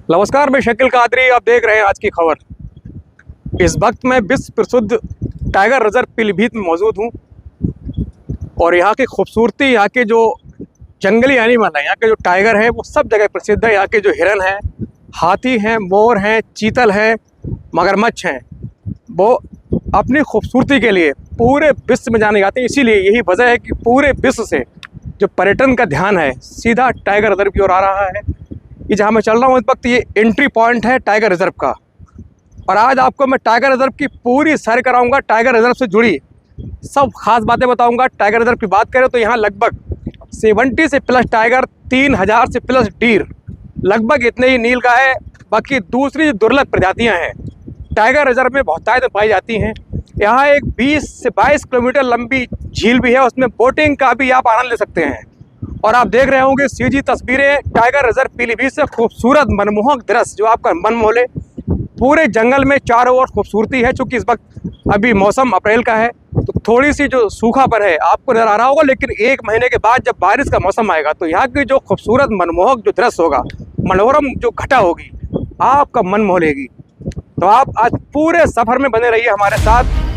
नमस्कार, मैं शकील कादरी। आप देख रहे हैं आज की खबर। इस वक्त मैं विश्व प्रसिद्ध टाइगर रिजर्व पीलीभीत में मौजूद हूँ और यहाँ की खूबसूरती, यहाँ के जो जंगली एनिमल हैं, यहाँ के जो टाइगर हैं वो सब जगह प्रसिद्ध है। यहाँ के जो हिरन हैं, हाथी हैं, मोर हैं, चीतल हैं, मगरमच्छ हैं, वो अपनी खूबसूरती के लिए पूरे विश्व में जाने जाते हैं। इसीलिए यही वजह है कि पूरे विश्व से जो पर्यटन का ध्यान है सीधा टाइगर रिजर्व की ओर आ रहा है। ये जहाँ मैं चल रहा हूँ इस वक्त, ये एंट्री पॉइंट है टाइगर रिजर्व का। और आज आपको मैं टाइगर रिजर्व की पूरी सैर कराऊंगा, टाइगर रिजर्व से जुड़ी सब खास बातें बताऊंगा। टाइगर रिजर्व की बात करें तो यहाँ लगभग 70 से प्लस टाइगर, 3000 से प्लस डीर, लगभग इतने ही नीलगाय, बाकी दूसरी दुर्लभ प्रजातियाँ हैं टाइगर रिजर्व में बहुतायत में पाई जाती हैं। यहाँ एक 20 से 22 किलोमीटर लंबी झील भी है, उसमें बोटिंग का भी आप आनंद ले सकते हैं। और आप देख रहे होंगे सीधी तस्वीरें टाइगर रिजर्व पीलीभीत से, खूबसूरत मनमोहक दृश्य जो आपका मन मोह ले। पूरे जंगल में चारों ओर खूबसूरती है। चूँकि इस वक्त अभी मौसम अप्रैल का है तो थोड़ी सी जो सूखापन है आपको नजर आ रहा होगा, लेकिन 1 महीने के बाद जब बारिश का मौसम आएगा तो यहाँ की जो खूबसूरत मनमोहक जो दृश्य होगा, मनोरम जो घटा होगी, आपका मन मोह लेगी। तो आप आज पूरे सफ़र में बने रहिए हमारे साथ।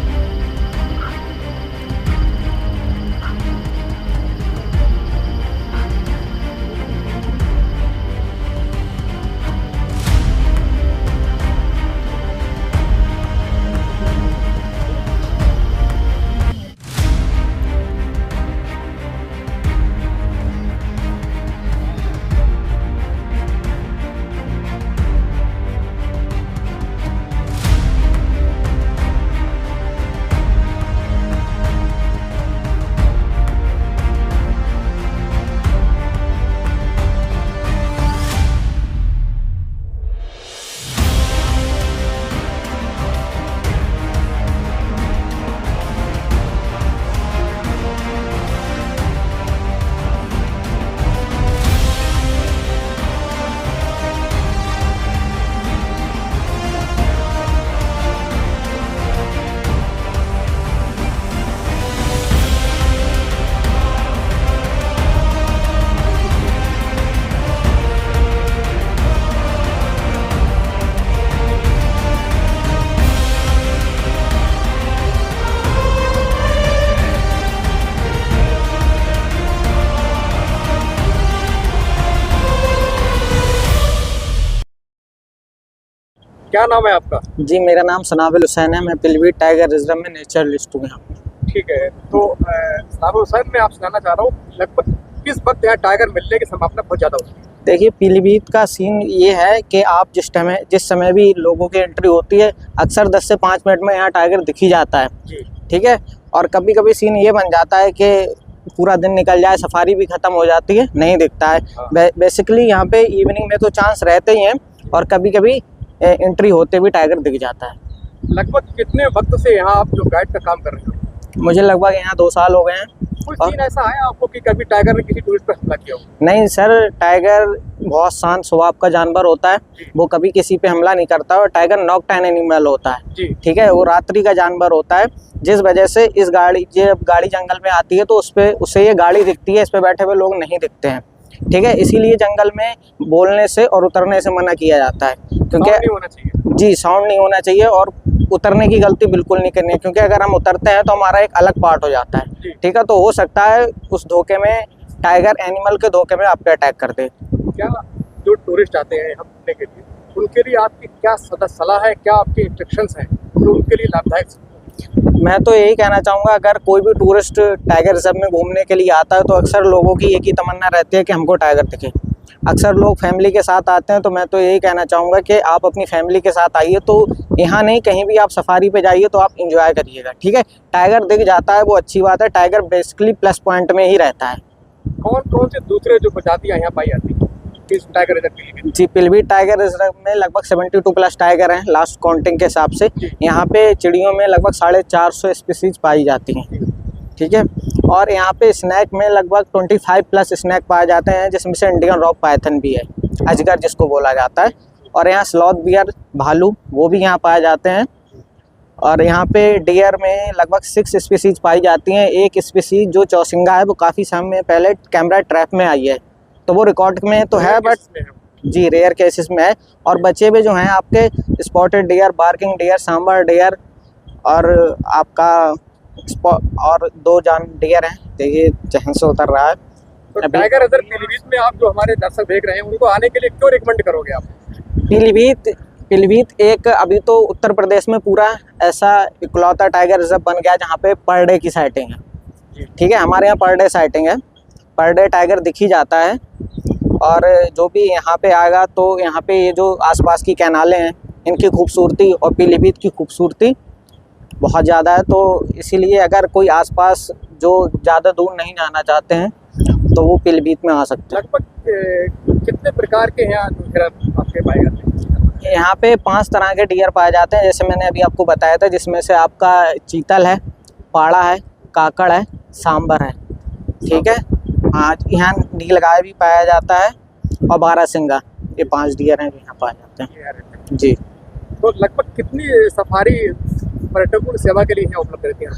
क्या नाम है आपका? जी, मेरा नाम सनाबिल हुसैन है। मैं पीलीभीत टाइगर रिजर्व में नेचुरलिस्ट हूँ यहाँ। ठीक है, तो सनाबिल हुसैन मैं आपसे जानना चाह रहा हूँ, लगभग किस वक्त यहाँ टाइगर मिलने की संभावना बहुत ज़्यादा होती है? देखिए, पीलीभीत का सीन ये है कि आप जिस समय भी लोगों की एंट्री होती है, अक्सर 10 से 5 मिनट में यहाँ टाइगर दिख ही जाता है जी। ठीक है, और कभी कभी सीन ये बन जाता है कि पूरा दिन निकल जाए, सफारी भी ख़त्म हो जाती है, नहीं दिखता है। बेसिकली यहाँ पे इवनिंग में तो चांस रहते ही हैं और कभी कभी एंट्री होते भी टाइगर दिख जाता है। लगभग कितने वक्त से यहाँ आप जो गाइड का काम कर रहे हो? मुझे लगभग यहाँ 2 साल हो गए हैं। कोई सीन ऐसा है आपको कि कभी टाइगर ने किसी टूरिस्ट पर हमला किया हो? नहीं सर, टाइगर बहुत शांत स्वभाव का जानवर होता है, वो कभी किसी पे हमला नहीं करता। और टाइगर नॉकटाइन एनिमल होता है, ठीक है, वो रात्रि का जानवर होता है, जिस वजह से जब गाड़ी जंगल में आती है तो उससे ये गाड़ी दिखती है, इस पे बैठे हुए लोग नहीं दिखते हैं। ठीक है, इसीलिए जंगल में बोलने से और उतरने से मना किया जाता है, क्योंकि नहीं होना चाहिए जी, साउंड नहीं होना चाहिए और उतरने की गलती बिल्कुल नहीं करनी है, क्योंकि अगर हम उतरते हैं तो हमारा एक अलग पार्ट हो जाता है। ठीक है, तो हो सकता है उस धोखे में, टाइगर एनिमल के धोखे में आप पे अटैक कर दे। क्या जो टूरिस्ट आते हैं यहाँ घूमने के लिए, उनके लिए आपकी क्या सलाह है, क्या आपके इंस्ट्रक्शंस हैं जो उनके लिए लाभदायक? मैं तो यही कहना चाहूँगा, अगर कोई भी टूरिस्ट टाइगर रिजर्व में घूमने के लिए आता है तो अक्सर लोगों की एक ही तमन्ना रहती है कि हमको टाइगर दिखे। अक्सर लोग फैमिली के साथ आते हैं, तो मैं तो यही कहना चाहूँगा कि आप अपनी फैमिली के साथ आइए, तो यहाँ नहीं कहीं भी आप सफारी पे जाइए तो आप इंजॉय करिएगा। ठीक है, टाइगर दिख जाता है वो अच्छी बात है, टाइगर बेसिकली प्लस पॉइंट में ही रहता है। कौन कौन से दूसरे जो प्रजातियाँ यहाँ पाई जाती हैं इस टाइगर रिजर्व के लिए? जी, पीलीभीत टाइगर रिजर्व में लगभग 72 प्लस टाइगर हैं लास्ट काउंटिंग के हिसाब से। यहाँ पे चिड़ियों में लगभग 450 स्पीसीज पाई जाती हैं। ठीक है, और यहाँ पे स्नैक में लगभग 25 प्लस स्नैक पाए जाते हैं, जिसमें से इंडियन रॉक पाइथन भी है, अजगर जिसको बोला जाता है। और यहाँ स्लॉथ बियर, भालू, वो भी यहाँ पाए जाते हैं। और यहाँ पे डियर में लगभग 6 स्पीसीज पाई जाती हैं। एक स्पीसीज जो चौसिंगा है वो काफ़ी समय पहले कैमरा ट्रैप में आई है, तो वो रिकॉर्ड में तो है बट जी रेयर केसेस में है। और बचे भी जो हैं आपके spotted deer, barking deer, sambar deer और आपका और 2 जान डियर हैं। देखिए जहाँ से उतर रहा है। तो टाइगर रिजर्व पीलीभीत में आप जो हमारे दर्शक देख रहे हैं उनको आने के लिए क्यों रिकमेंड करोगे आप? पीलीभीत एक अभी तो उत्तर प्रदेश में पूरा ऐसा इकलौता टाइगर रिजर्व बन गया जहाँ पे पर डे की साइटिंग है। ठीक है, हमारे यहाँ पर डे साइटिंग है, पर डे टाइगर दिख ही जाता है। और जो भी यहाँ पे आएगा तो यहाँ पे ये जो आसपास की कैनालें हैं इनकी खूबसूरती और पीलीभीत की खूबसूरती बहुत ज़्यादा है, तो इसीलिए अगर कोई आसपास जो ज़्यादा दूर नहीं जाना चाहते हैं तो वो पीलीभीत में आ सकते हैं। लगभग कितने प्रकार के हैं आपके पाए जाते हैं? यहाँ पे 5 तरह के डियर पाए जाते हैं, जैसे मैंने अभी आपको बताया था, जिसमें से आपका चीतल है, पाड़ा है, काकड़ है, सांबर है। ठीक है, हाँ, यहाँ नीलगाय भी पाया जाता है और बारहसिंगा, ये 5 डियर हैं यहाँ पाए जाते हैं जी। तो लगभग कितनी सफारी पर्यटकों की सेवा के लिए यहाँ उपलब्ध रहती है?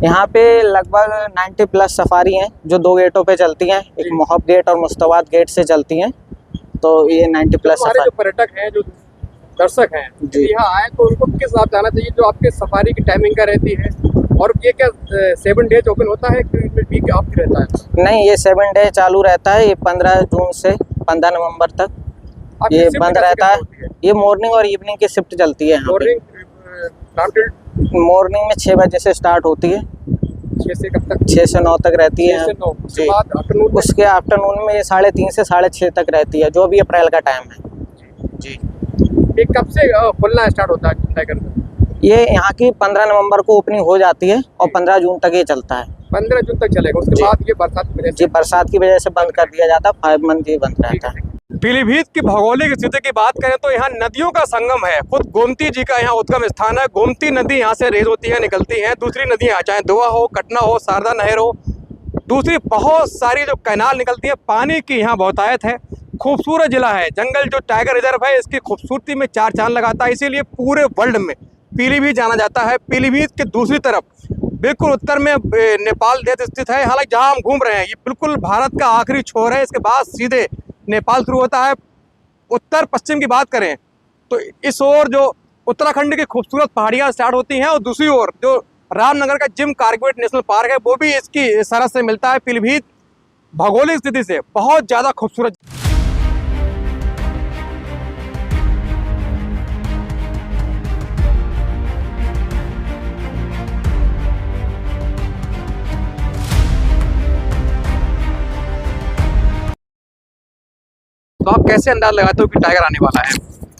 यहाँ पे लगभग 90+ सफारी हैं जो 2 गेटों पे चलती हैं, एक मोहब गेट और मुस्तवाद गेट से चलती हैं। तो ये 90+ सफारी। जो पर्यटक हैं, जो दर्शक हैं यहाँ आए तो उनको किस हिसाब से आना चाहिए? जो आपके सफारी की टाइमिंग का रहती है, और ये क्या 7 डेज ओपन होता है कि वीक ऑफ रहता है? नहीं, ये 7 डे चालू रहता है। ये 15 जून से 15 नवंबर तक ये बंद रहता है। ये मॉर्निंग और इवनिंग की शिफ्ट चलती है। मॉर्निंग में 6 बजे से स्टार्ट होती है, 6 से कब तक? 6 से 9 तक रहती है जी। उसके आफ्टरनून में ये 3:30 से 6:30 तक रहती है, जो भी अप्रैल का टाइम है जी। ये कब से खुलना स्टार्ट होता है टाइगर? ये यहाँ की 15 नवंबर को ओपनिंग हो जाती है और 15 जून तक ये चलता है। 15 जून तक चलेगा, उसके बाद ये बरसात की वजह से बंद कर दिया जाता है। 5 मंथ ये बंद रहता है। पीलीभीत की भौगोलिक स्थिति की बात करें तो यहाँ नदियों का संगम है। खुद गोमती जी का यहाँ उद्गम स्थान है। गोमती नदी यहाँ से रेज होती है, निकलती है। दूसरी नदियाँ चाहे दुआ हो, कटना हो, शारदा नहर हो, दूसरी बहुत सारी जो कैनाल निकलती है, पानी की यहाँ बहुतायत है। खूबसूरत जिला है। जंगल जो टाइगर रिजर्व है इसकी खूबसूरती में 4 चांद लगाता है, इसीलिए पूरे वर्ल्ड में पीलीभीत जाना जाता है। पीलीभीत के दूसरी तरफ बिल्कुल उत्तर में नेपाल देश स्थित है। हालांकि जहाँ हम घूम रहे हैं ये बिल्कुल भारत का आखिरी छोर है, इसके बाद सीधे नेपाल शुरू होता है। उत्तर पश्चिम की बात करें तो इस ओर जो उत्तराखंड की खूबसूरत पहाड़ियाँ स्टार्ट होती हैं, और दूसरी ओर जो रामनगर का जिम कार्बेट नेशनल पार्क है वो भी इसकी सरहद से मिलता है। पीलीभीत भौगोलिक स्थिति से बहुत ज़्यादा खूबसूरत। तो आप कैसे अंदाज लगाते हो कि टाइगर आने वाला है?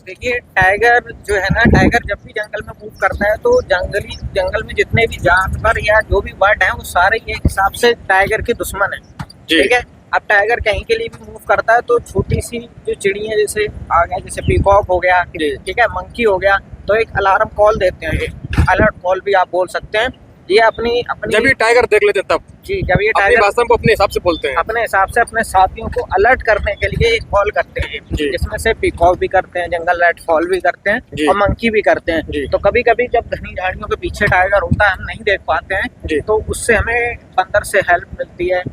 देखिए, टाइगर जो है ना, टाइगर जब भी जंगल में मूव करता है तो जंगल में जितने भी जानवर या जो भी बर्ड हैं वो सारे एक हिसाब से टाइगर के दुश्मन है। ठीक है, अब टाइगर कहीं के लिए भी मूव करता है तो छोटी सी जो चिड़िया जैसे आ गया, जैसे पीकॉक हो गया, ठीक है, मंकी हो गया, तो एक अलार्म कॉल देते हैं, अलर्ट कॉल भी आप बोल सकते हैं। ये अपनी जब ये टाइगर देख लेते हैं तब जी, जब ये टाइगर भाषा को अपने हिसाब से बोलते हैं, अपने हिसाब से अपने साथियों को अलर्ट करने के लिए एक कॉल करते हैं, जिसमें से पीकॉक भी करते हैं, जंगल रेड फॉल भी करते हैं और मंकी भी करते हैं। तो कभी कभी जब घनी झाड़ियों के पीछे टाइगर होता है, हम नहीं देख पाते हैं, तो उससे हमें बंदर से हेल्प मिलती है,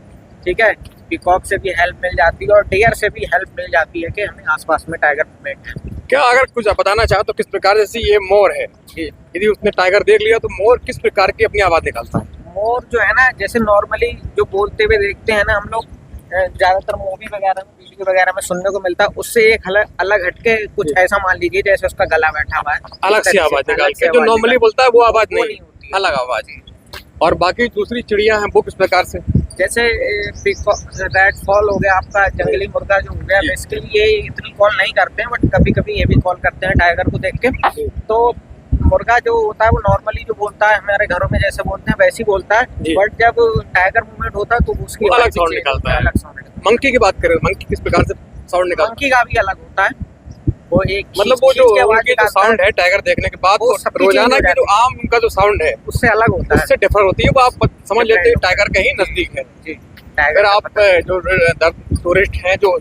ठीक है, पीकॉक से भी हेल्प मिल जाती है और डियर से भी हेल्प मिल जाती है कि हमें आसपास में टाइगर मूवमेंट है। क्या अगर कुछ बताना चाहो तो किस प्रकार, जैसे ये मोर है, यदि उसने टाइगर देख लिया तो मोर किस प्रकार की अपनी आवाज निकालता है? मोर जो है ना, जैसे नॉर्मली जो बोलते हुए देखते हैं ना हम लोग, ज्यादातर मूवी वगैरह में, वीडियो वगैरह में सुनने को मिलता है, उससे एक अलग हटके कुछ ऐसा मान लीजिए जैसे उसका गला बैठा हुआ है, अलग सी आवाज निकाल के, जो नॉर्मली बोलता है वो आवाज नहीं होती, अलग आवाज है। और बाकी दूसरी चिड़िया हैं वो किस प्रकार से? जैसे रेड फॉल हो गया, आपका जंगली मुर्गा जो हो गया, बेसिकली ये इतनी कॉल नहीं करते हैं, बट कभी कभी ये भी कॉल करते हैं टाइगर को देख के। तो मुर्गा जो होता है वो नॉर्मली जो बोलता है हमारे घरों में जैसे बोलते हैं वैसे ही बोलता है, बट जब टाइगर मूवमेंट होता है तो उसकी अलग साउंड निकालता है, अलग साउंड। मंकी की बात करें, मंकी किस प्रकार से साउंड निकालता है? मंकी का भी अलग होता है, वो एक मतलब वो जो उनकी जो साउंड है टाइगर देखने के बाद रोजाना की जो आम उनका जो साउंड है उससे अलग होता है, उससे डिफर होती है, वो आप समझ लेते हैं टाइगर के ही नजदीक है। जी, अगर आप जो टूरिस्ट हैं जो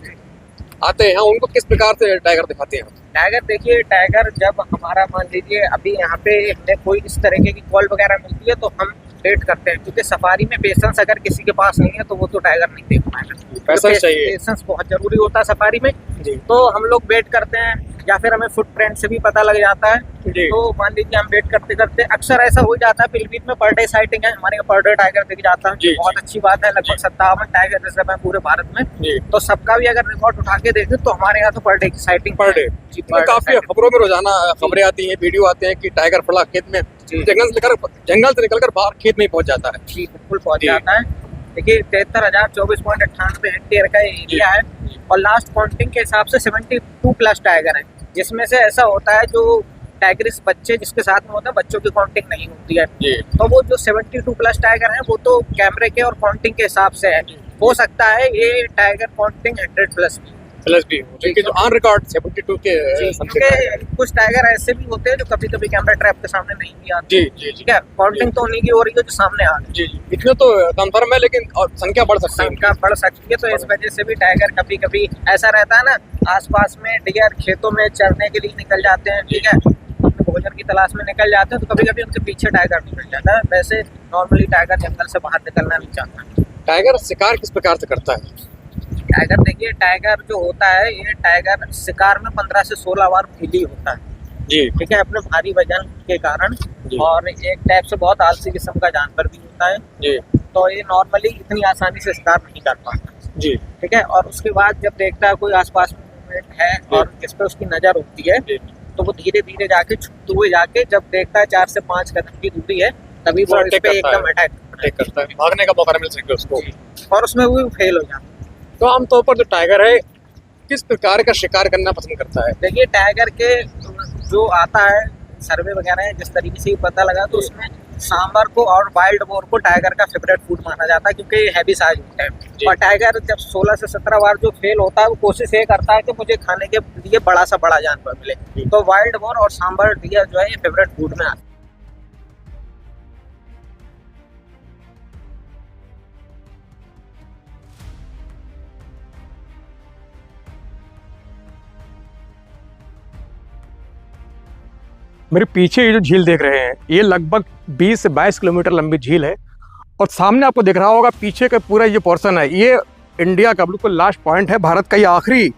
आते हैं उनको किस प्रकार से टाइगर दिखाते हैं? टाइगर देखिए, टाइगर जब हमारा मान लीजिए अभी यहाँ पे हमें कोई इस तरीके की कॉल वगैरह मिलती है तो हम वेट करते हैं, क्योंकि सफारी में पेशेंस अगर किसी के पास नहीं है तो वो तो टाइगर नहीं देख पाएगा। पेशेंस चाहिए, पेशेंस बहुत जरूरी होता है सफारी में जी। तो हम लोग वेट करते हैं, या फिर हमें फुटप्रिंट से भी पता लग जाता है। जी। तो मान लीजिए हम वेट करते करते अक्सर ऐसा हो जाता है, पीलीभीत में पर डे साइटिंग है, हमारे यहाँ पर डे टाइगर दिख जाता है, जी, बहुत अच्छी बात है। लगभग 57 टाइगर रिजर्व है पूरे भारत में, जी। तो सबका भी अगर रिकॉर्ड उठा के देखें तो हमारे यहाँ तो पर डे की साइटिंग पर डे जी, per day काफी sighting। खबरों में रोजाना खबरें आती हैं, वीडियो आते हैं कि टाइगर फला खेत में, जंगल से निकलकर बाहर खेत में पहुंच जाता है। जी बिल्कुल पहुंच जी। जाता है। देखिए 73,024.98 हेक्टेयर का एरिया है और लास्ट काउंटिंग के हिसाब से 72 प्लस टाइगर है, जिसमें से ऐसा होता है जो टाइगरिस बच्चे जिसके साथ में होता है बच्चों की काउंटिंग नहीं होती है। जी। तो वो जो 72 प्लस टाइगर है वो तो कैमरे के और काउंटिंग के हिसाब से है, हो सकता है ये टाइगर काउंटिंग 100 प्लस भी हो। क्योंकि जो ऑन रिकॉर्ड 72 के समथिंग है। क्योंकि कुछ टाइगर ऐसे भी होते हैं जो कभी कभी कैमरा ट्रैप के सामने नहीं भी आते। जी जी जी। ठीक है, काउंटिंग तो उन्हीं की हो रही है जो सामने आ रही है। जी जी, इतने तो कंफर्म है, लेकिन और संख्या बढ़ सकती है। संख्या बढ़ सकती है, तो इस वजह से भी टाइगर कभी कभी ऐसा रहता है ना, आसपास में डियर खेतों में चरने के लिए निकल जाते हैं, ठीक है, भोजन की तलाश में निकल जाते हैं, तो कभी कभी उनके पीछे टाइगर निकल जाता है। वैसे नॉर्मली टाइगर जंगल से बाहर निकलना नहीं चाहता। टाइगर शिकार किस प्रकार से करता है? टाइगर देखिए, टाइगर जो होता है ये टाइगर शिकार में 15 से 16 बार फेली होता है, जी। ठीक है, अपने भारी वजन के कारण, और एक टाइप से बहुत आलसी किस्म का जानवर भी होता है। जी। तो ये नॉर्मली इतनी आसानी से शिकार नहीं कर पाता। जी। ठीक है, और उसके बाद जब देखता है कोई आसपास में मूवमेंट है और इस पर उसकी नजर होती है, तो वो धीरे धीरे जाके छुपते हुए जाके जब देखता है 4 से 5 कदम की दूरी है, तभी वो इस पे एकदम अटैक करता है, भागने का मौका मिल सके उसको, और उसमें वो फेल हो जाता है। तो आमतौर पर जो टाइगर है किस प्रकार का शिकार करना पसंद करता है? देखिए, टाइगर के जो आता है सर्वे वगैरह है, जिस तरीके से पता लगा तो उसमें सांबर को और वाइल्ड बोर को टाइगर का फेवरेट फूड माना जाता है, क्योंकि ये हैवी साइज होता है। और टाइगर जब 16 से 17 बार जो फेल होता है वो कोशिश ये करता है कि मुझे खाने के लिए बड़ा सा बड़ा जानवर मिले, तो वाइल्ड बोर और सांबर डियर जो है ये फेवरेट फूड में आता है। मेरे पीछे ये जो झील देख रहे हैं ये लगभग 20 से 22 किलोमीटर लंबी झील है, और सामने आपको दिख रहा होगा पीछे का पूरा ये पोर्शन है, ये इंडिया का बिल्कुल लास्ट पॉइंट है, भारत का ये आखिरी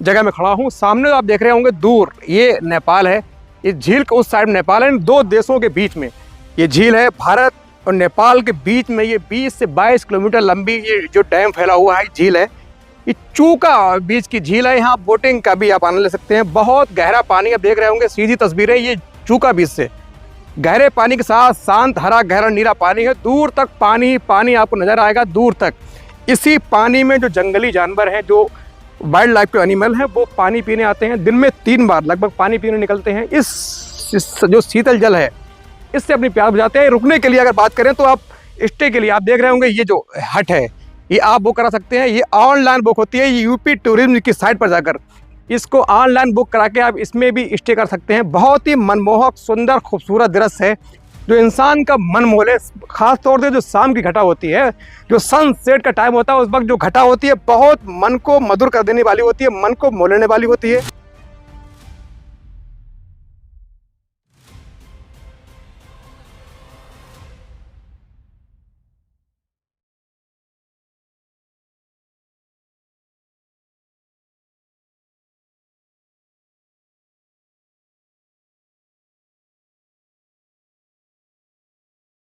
जगह में खड़ा हूँ। सामने आप देख रहे होंगे दूर ये नेपाल है, इस झील के उस साइड नेपाल है, इन दो देशों के बीच में ये झील है। भारत और नेपाल के बीच में ये 20 से 22 किलोमीटर लंबी ये जो डैम फैला हुआ है झील है, ये चूका बीच की झील है। यहाँ बोटिंग का भी आप आनंद ले सकते हैं। बहुत गहरा पानी आप देख रहे होंगे, सीधी तस्वीरें, ये चूका बीच से गहरे पानी के साथ शांत हरा गहरा नीला पानी है, दूर तक पानी पानी आपको नजर आएगा दूर तक। इसी पानी में जो जंगली जानवर हैं, जो वाइल्ड लाइफ के एनिमल हैं, वो पानी पीने आते हैं, दिन में 3 बार लगभग पानी पीने निकलते हैं। इस जो शीतल जल है इससे अपनी प्यास बुझाते हैं। रुकने के लिए अगर बात करें तो आप स्टे के लिए आप देख रहे होंगे ये जो हट है ये आप बुक करा सकते हैं, ये ऑनलाइन बुक होती है, ये यूपी टूरिज्म की साइट पर जाकर इसको ऑनलाइन बुक करा के आप इसमें भी स्टे कर सकते हैं। बहुत ही मनमोहक सुंदर खूबसूरत दृश्य है जो इंसान का मन मोह ले। खास तौर से जो शाम की घटा होती है, जो सनसेट का टाइम होता है, उस वक्त जो घटा होती है बहुत मन को मधुर कर देने वाली होती है, मन को मोह लेने वाली होती है।